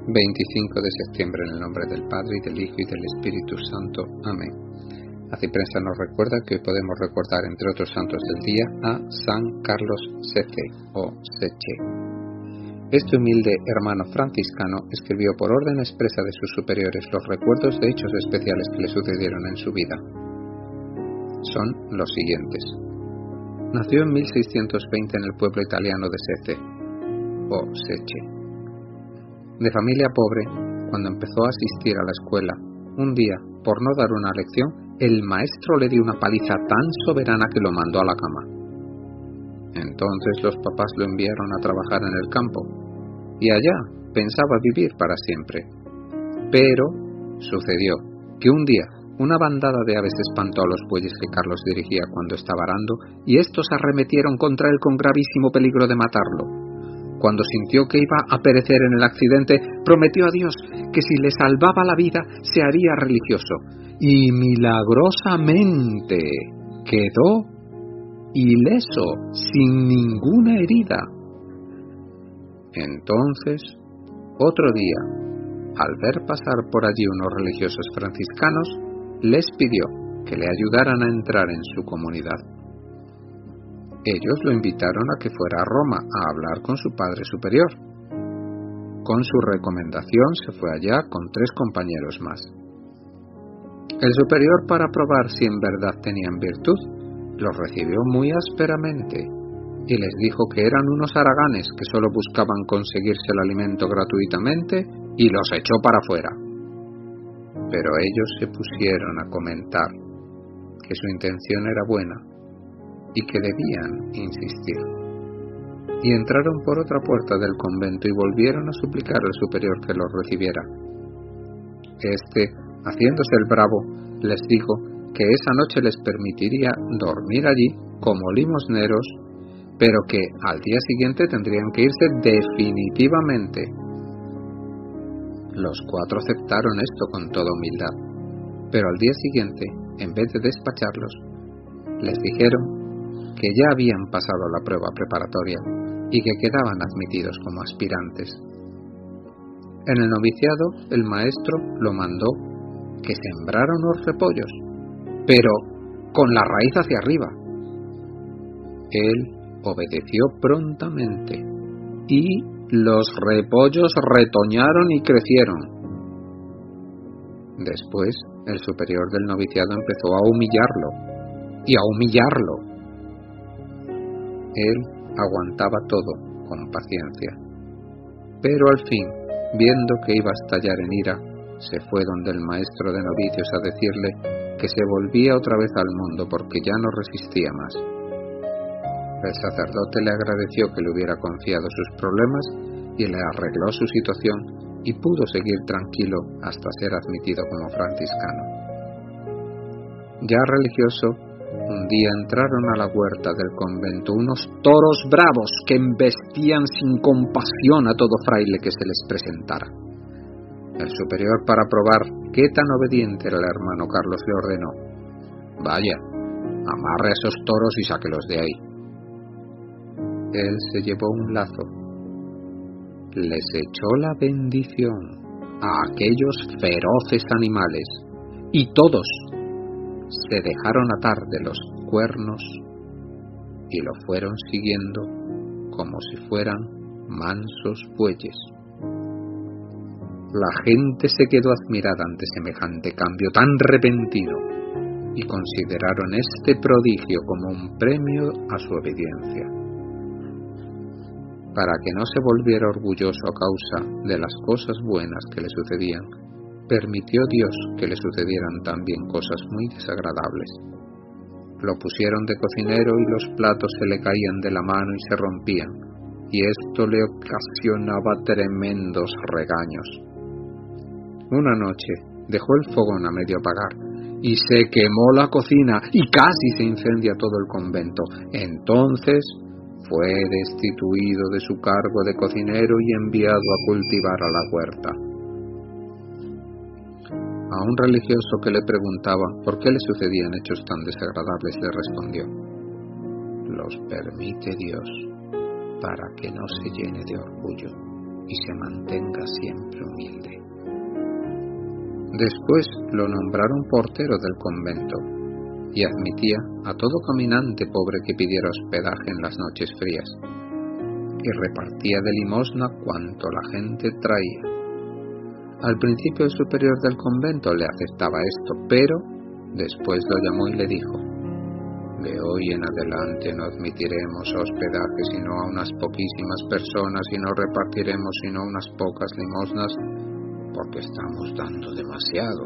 25 de septiembre, en el nombre del Padre, y del Hijo, y del Espíritu Santo. Amén. La ciprensa nos recuerda que hoy podemos recordar, entre otros santos del día, a San Carlos Sece o Seche. Este humilde hermano franciscano escribió por orden expresa de sus superiores los recuerdos de hechos especiales que le sucedieron en su vida. Son los siguientes. Nació en 1620 en el pueblo italiano de Sece o Seche. De familia pobre, cuando empezó a asistir a la escuela, un día, por no dar una lección, el maestro le dio una paliza tan soberana que lo mandó a la cama. Entonces los papás lo enviaron a trabajar en el campo, y allá pensaba vivir para siempre. Pero sucedió que un día una bandada de aves espantó a los bueyes que Carlos dirigía cuando estaba arando, y estos arremetieron contra él con gravísimo peligro de matarlo. Cuando sintió que iba a perecer en el accidente, prometió a Dios que si le salvaba la vida se haría religioso, y milagrosamente quedó ileso, sin ninguna herida. Entonces, otro día, al ver pasar por allí unos religiosos franciscanos, les pidió que le ayudaran a entrar en su comunidad. Ellos lo invitaron a que fuera a Roma a hablar con su padre superior. Con su recomendación se fue allá con 3 compañeros más. El superior, para probar si en verdad tenían virtud, los recibió muy ásperamente y les dijo que eran unos haraganes que solo buscaban conseguirse el alimento gratuitamente, y los echó para afuera. Pero ellos se pusieron a comentar que su intención era buena y que debían insistir. Y entraron por otra puerta del convento y volvieron a suplicar al superior que los recibiera. Este, haciéndose el bravo, les dijo que esa noche les permitiría dormir allí como limosneros, pero que al día siguiente tendrían que irse definitivamente. Los 4 aceptaron esto con toda humildad, pero al día siguiente, en vez de despacharlos, les dijeron que ya habían pasado la prueba preparatoria y que quedaban admitidos como aspirantes. En el noviciado, el maestro lo mandó que sembrara unos repollos, pero con la raíz hacia arriba. Él obedeció prontamente, y los repollos retoñaron y crecieron. Después, el superior del noviciado empezó a humillarlo, y a humillarlo. Él aguantaba todo con paciencia, pero al fin, viendo que iba a estallar en ira, se fue donde el maestro de novicios a decirle que se volvía otra vez al mundo porque ya no resistía más. El sacerdote le agradeció que le hubiera confiado sus problemas y le arregló su situación, y pudo seguir tranquilo hasta ser admitido como franciscano. Ya religioso, un día entraron a la huerta del convento unos toros bravos que embestían sin compasión a todo fraile que se les presentara. El superior, para probar qué tan obediente era el hermano Carlos, le ordenó: «Vaya, amarre a esos toros y sáquelos de ahí». Él se llevó un lazo, les echó la bendición a aquellos feroces animales, y todos se dejaron atar de los cuernos y lo fueron siguiendo como si fueran mansos bueyes. La gente se quedó admirada ante semejante cambio tan repentino y consideraron este prodigio como un premio a su obediencia. Para que no se volviera orgulloso a causa de las cosas buenas que le sucedían, permitió Dios que le sucedieran también cosas muy desagradables. Lo pusieron de cocinero y los platos se le caían de la mano y se rompían, y esto le ocasionaba tremendos regaños. Una noche dejó el fogón a medio apagar y se quemó la cocina y casi se incendia todo el convento. Entonces fue destituido de su cargo de cocinero y enviado a cultivar a la huerta. A un religioso que le preguntaba por qué le sucedían hechos tan desagradables, le respondió: «Los permite Dios para que no se llene de orgullo y se mantenga siempre humilde. Después lo nombraron portero del convento y admitía a todo caminante pobre que pidiera hospedaje en las noches frías, y repartía de limosna cuanto la gente traía. Al principio el superior del convento le aceptaba esto, pero después lo llamó y le dijo: de hoy en adelante no admitiremos hospedaje sino a unas poquísimas personas y no repartiremos sino unas pocas limosnas, porque estamos dando demasiado.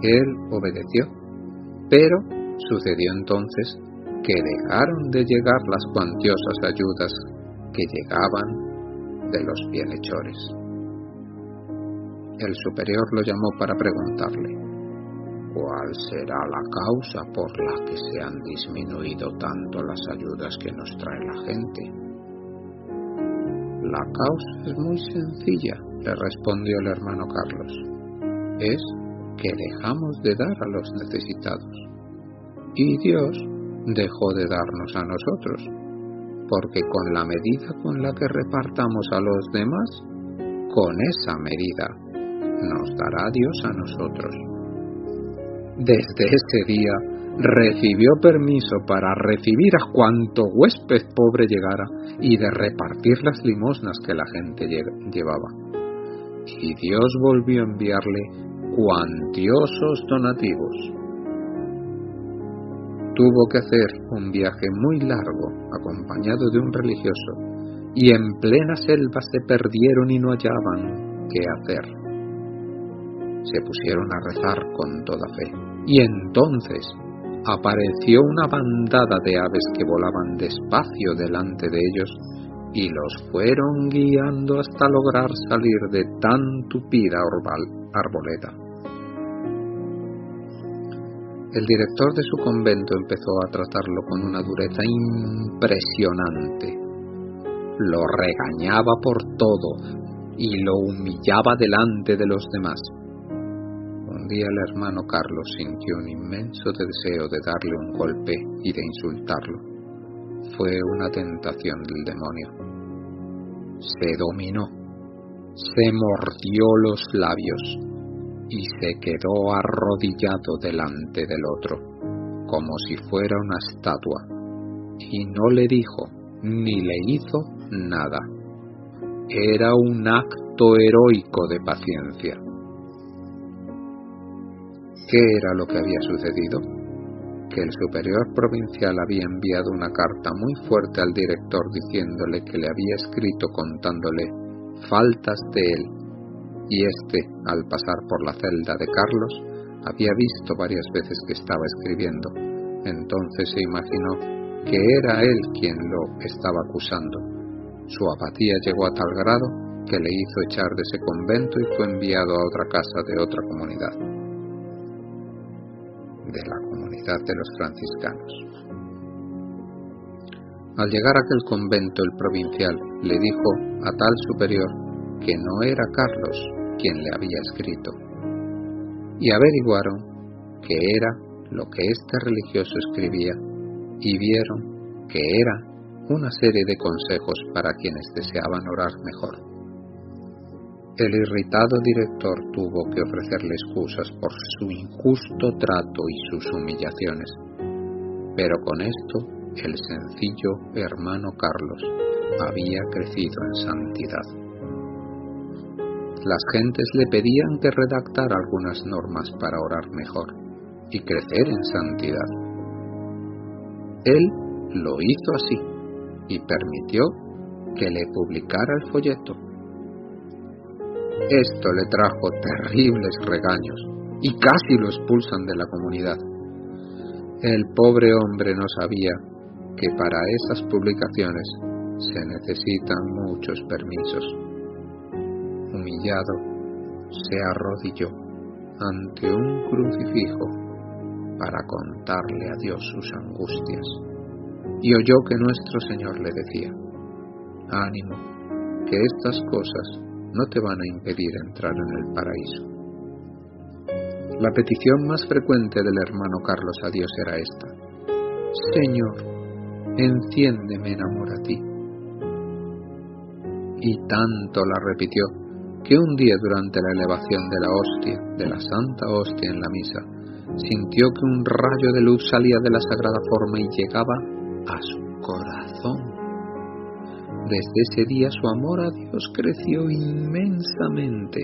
Él obedeció, pero sucedió entonces que dejaron de llegar las cuantiosas ayudas que llegaban de los bienhechores. El superior lo llamó para preguntarle: ¿cuál será la causa por la que se han disminuido tanto las ayudas que nos trae la gente? La causa es muy sencilla, le respondió el hermano Carlos. Es que dejamos de dar a los necesitados. Y Dios dejó de darnos a nosotros, porque con la medida con la que repartamos a los demás, con esa medida nos dará Dios a nosotros. Desde ese día recibió permiso para recibir a cuanto huésped pobre llegara y de repartir las limosnas que la gente llevaba. Y Dios volvió a enviarle cuantiosos donativos. Tuvo que hacer un viaje muy largo acompañado de un religioso, y en plena selva se perdieron y no hallaban qué hacer. Se pusieron a rezar con toda fe, y entonces apareció una bandada de aves que volaban despacio delante de ellos y los fueron guiando hasta lograr salir de tan tupida arboleda. El director de su convento empezó a tratarlo con una dureza impresionante. Lo regañaba por todo y lo humillaba delante de los demás. Un día el hermano Carlos sintió un inmenso deseo de darle un golpe y de insultarlo. Fue una tentación del demonio. Se dominó, se mordió los labios y se quedó arrodillado delante del otro, como si fuera una estatua, y no le dijo ni le hizo nada. Era un acto heroico de paciencia. ¿Qué era lo que había sucedido? Que el superior provincial había enviado una carta muy fuerte al director diciéndole que le había escrito contándole faltas de él, y éste, al pasar por la celda de Carlos, había visto varias veces que estaba escribiendo. Entonces se imaginó que era él quien lo estaba acusando. Su apatía llegó a tal grado que le hizo echar de ese convento y fue enviado a otra casa de otra comunidad, de la comunidad de los franciscanos. Al llegar a aquel convento, el provincial le dijo a tal superior que no era Carlos quien le había escrito, y averiguaron que era lo que este religioso escribía, y vieron que era una serie de consejos para quienes deseaban orar mejor. El irritado director tuvo que ofrecerle excusas por su injusto trato y sus humillaciones, pero con esto el sencillo hermano Carlos había crecido en santidad. Las gentes le pedían que redactara algunas normas para orar mejor y crecer en santidad. Él lo hizo así y permitió que le publicara el folleto. Esto le trajo terribles regaños y casi lo expulsan de la comunidad. El pobre hombre no sabía que para esas publicaciones se necesitan muchos permisos. Humillado, se arrodilló ante un crucifijo para contarle a Dios sus angustias, y oyó que nuestro Señor le decía: ánimo, que estas cosas no te van a impedir entrar en el paraíso. La petición más frecuente del hermano Carlos a Dios era esta: Señor, enciéndeme en amor a ti. y tanto la repitió, que un día durante la elevación de la hostia, de la Santa Hostia en la misa, sintió que un rayo de luz salía de la sagrada forma y llegaba a su corazón. Desde ese día su amor a Dios creció inmensamente.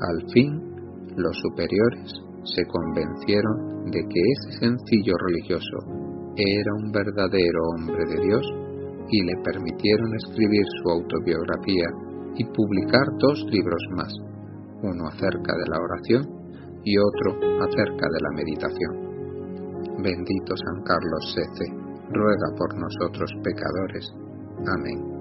Al fin, los superiores se convencieron de que ese sencillo religioso era un verdadero hombre de Dios y le permitieron escribir su autobiografía y publicar 2 libros más, uno acerca de la oración y otro acerca de la meditación. Bendito San Carlos VC, ruega por nosotros pecadores. Amén.